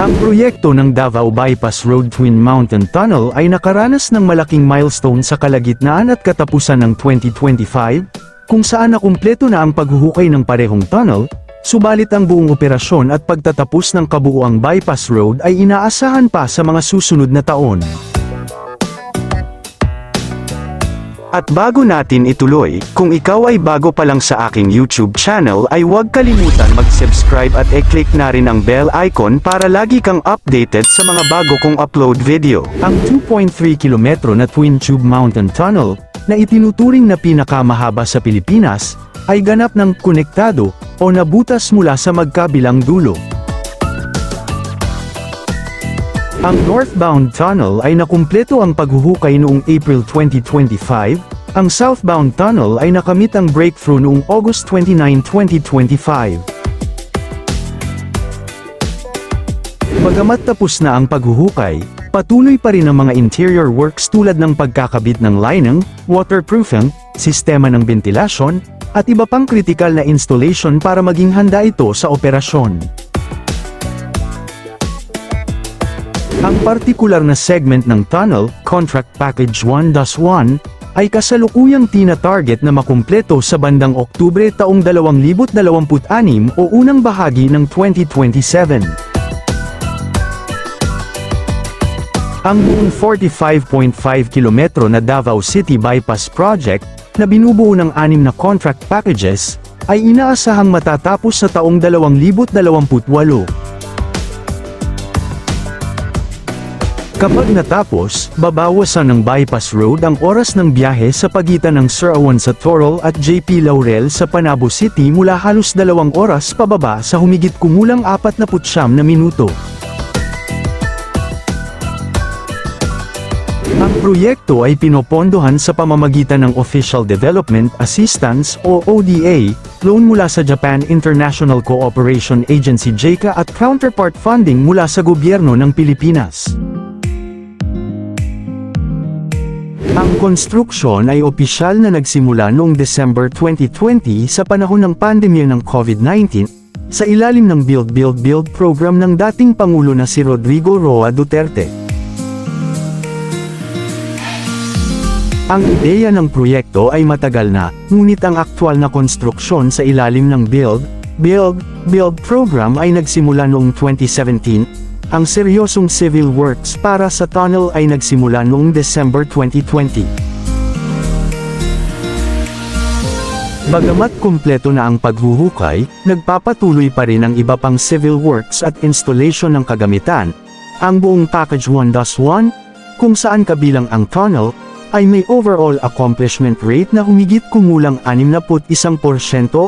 Ang proyekto ng Davao Bypass Road Twin Mountain Tunnel ay nakaranas ng malaking milestone sa kalagitnaan at katapusan ng 2025, kung saan nakumpleto na ang paghuhukay ng parehong tunnel, subalit ang buong operasyon at pagtatapos ng kabuuang bypass road ay inaasahan pa sa mga susunod na taon. At bago natin ituloy, kung ikaw ay bago pa lang sa aking YouTube channel ay huwag kalimutan mag-subscribe at i-click na rin ang bell icon para lagi kang updated sa mga bago kong upload video. Ang 2.3 kilometro na Twin Tube Mountain Tunnel, na itinuturing na pinakamahaba sa Pilipinas, ay ganap ng konektado o nabutas mula sa magkabilang dulo. Ang northbound tunnel ay nakumpleto ang paghuhukay noong April 2025, ang southbound tunnel ay nakamit ang breakthrough noong August 29, 2025. Bagamat tapos na ang paghuhukay, patuloy pa rin ang mga interior works tulad ng pagkakabit ng lining, waterproofing, sistema ng ventilasyon, at iba pang kritikal na installation para maging handa ito sa operasyon. Ang partikular na segment ng tunnel, Contract Package 1-1, ay kasalukuyang tina-target na makumpleto sa bandang Oktubre taong 2026 o unang bahagi ng 2027. Ang buong 45.5 kilometro na Davao City Bypass Project, na binubuo ng 6 na contract packages, ay inaasahang matatapos sa taong 2028. Kapag natapos, babawasan ng bypass road ang oras ng biyahe sa pagitan ng Sirawan sa Torol at JP Laurel sa Panabo City mula halos 2 oras pababa sa humigit kumulang 49 na minuto. Ang proyekto ay pinopondohan sa pamamagitan ng Official Development Assistance o ODA, loan mula sa Japan International Cooperation Agency JICA at counterpart funding mula sa gobyerno ng Pilipinas. Ang konstruksyon ay opisyal na nagsimula noong December 2020 sa panahon ng pandemya ng COVID-19, sa ilalim ng Build Build Build program ng dating Pangulo na si Rodrigo Roa Duterte. Ang ideya ng proyekto ay matagal na, ngunit ang aktwal na konstruksyon sa ilalim ng Build Build Build program ay nagsimula noong 2017, ang seryosong civil works para sa tunnel ay nagsimula noong December 2020. Bagamat kumpleto na ang paghuhukay, nagpapatuloy pa rin ang iba pang civil works at installation ng kagamitan. Ang buong Package 1-1, kung saan kabilang ang tunnel, ay may overall accomplishment rate na humigit kumulang 61%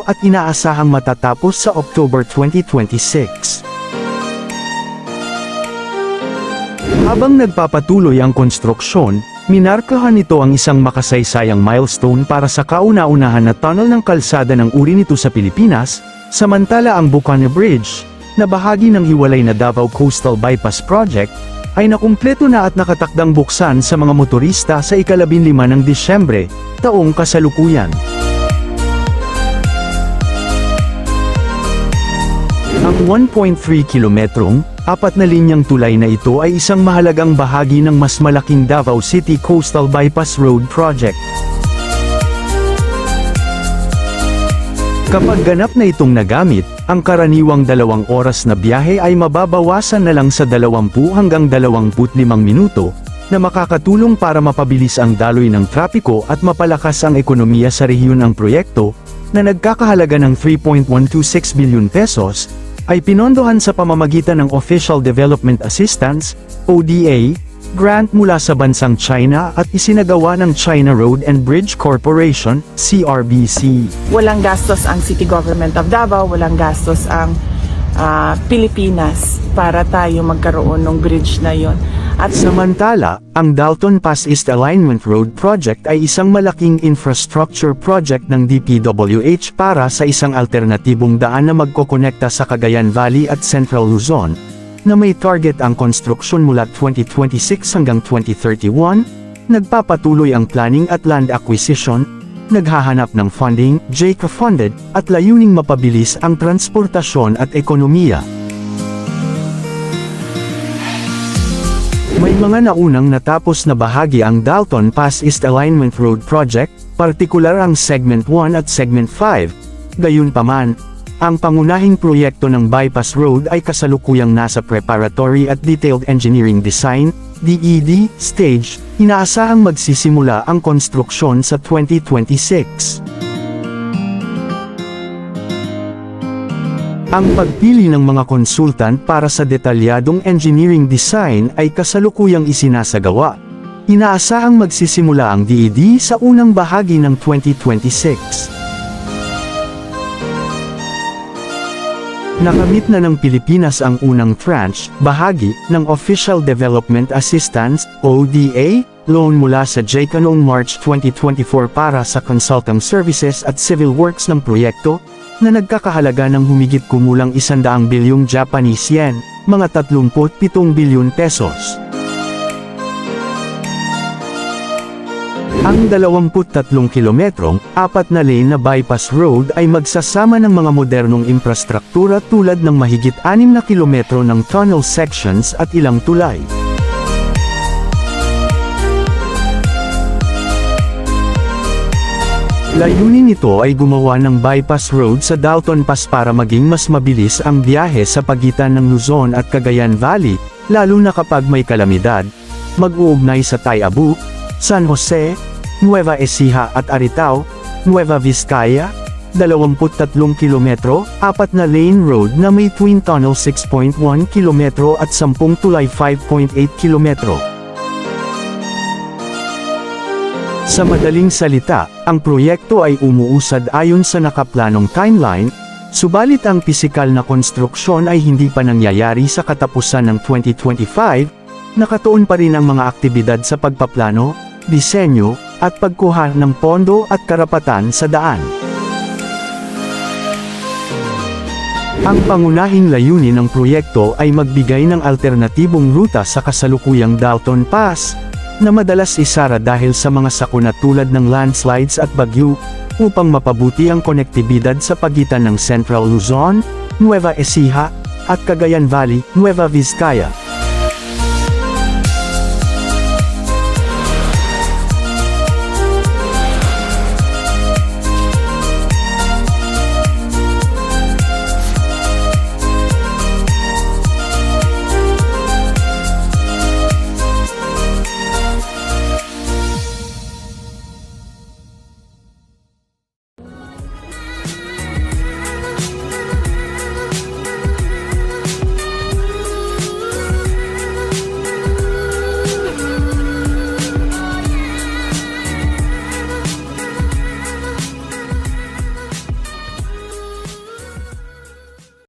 at inaasahang matatapos sa October 2026. Habang nagpapatuloy ang konstruksyon, minarkahan nito ang isang makasaysayang milestone para sa kauna-unahan na tunnel ng kalsada ng uri nito sa Pilipinas, samantala ang Bucana Bridge, na bahagi ng hiwalay na Davao Coastal Bypass Project, ay nakumpleto na at nakatakdang buksan sa mga motorista sa ika-15 ng Disyembre, taong kasalukuyan. Ang 1.3 kilometrong, 4 na linyang tulay na ito ay isang mahalagang bahagi ng mas malaking Davao City Coastal Bypass Road Project. Kapag ganap na itong nagamit, ang karaniwang 2 oras na biyahe ay mababawasan na lang sa 20 hanggang 25 minuto, na makakatulong para mapabilis ang daloy ng trapiko at mapalakas ang ekonomiya sa rehiyon. Ang proyekto, na nagkakahalaga ng 3.126 billion pesos, ay pinondohan sa pamamagitan ng Official Development Assistance, ODA, grant mula sa bansang China at isinagawa ng China Road and Bridge Corporation, CRBC. Walang gastos ang City Government of Davao, walang gastos ang Pilipinas para tayo magkaroon ng bridge na yon. At samantala, ang Dalton Pass East Alignment Road Project ay isang malaking infrastructure project ng DPWH para sa isang alternatibong daan na magkokonekta sa Cagayan Valley at Central Luzon, na may target ang konstruksyon mula 2026 hanggang 2031, nagpapatuloy ang planning at land acquisition, naghahanap ng funding, JICA-funded, at layuning mapabilis ang transportasyon at ekonomiya. May mga naunang natapos na bahagi ang Dalton Pass East Alignment Road Project, partikular ang Segment 1 at Segment 5. Gayunpaman, ang pangunahing proyekto ng Bypass Road ay kasalukuyang nasa Preparatory at Detailed Engineering Design, DED, stage. Inaasahang magsisimula ang konstruksyon sa 2026. Ang pagpili ng mga konsultant para sa detalyadong engineering design ay kasalukuyang isinasagawa. Inaasahang magsisimula ang DED sa unang bahagi ng 2026. Nakamit na ng Pilipinas ang unang tranche, bahagi, ng Official Development Assistance, ODA, loan mula sa JICA noong March 2024 para sa consulting services at civil works ng proyekto, na nagkakahalaga ng humigit kumulang 100 bilyong Japanese yen, mga 37 bilyon pesos. Ang 23 kilometrong, 4 na lane na bypass road ay magsasama ng mga modernong infrastruktura tulad ng mahigit 6 na kilometro ng tunnel sections at ilang tulay. Layunin nito ay gumawa ng bypass road sa Dalton Pass para maging mas mabilis ang biyahe sa pagitan ng Luzon at Cagayan Valley, lalo na kapag may kalamidad. Mag-uugnay sa Tayabú, San Jose, Nueva Ecija at Aritao, Nueva Vizcaya, 23 kilometro, 4 na lane road na may twin tunnel 6.1 kilometro at 10 tulay 5.8 kilometro. Sa madaling salita, ang proyekto ay umuusad ayon sa nakaplanong timeline, subalit ang pisikal na konstruksyon ay hindi pa nangyayari sa katapusan ng 2025, nakatuon pa rin ang mga aktibidad sa pagpaplano, disenyo, at pagkuha ng pondo at karapatan sa daan. Ang pangunahing layunin ng proyekto ay magbigay ng alternatibong ruta sa kasalukuyang Dalton Pass, na madalas isara dahil sa mga sakuna tulad ng landslides at bagyo, upang mapabuti ang konektibidad sa pagitan ng Central Luzon, Nueva Ecija, at Cagayan Valley, Nueva Vizcaya.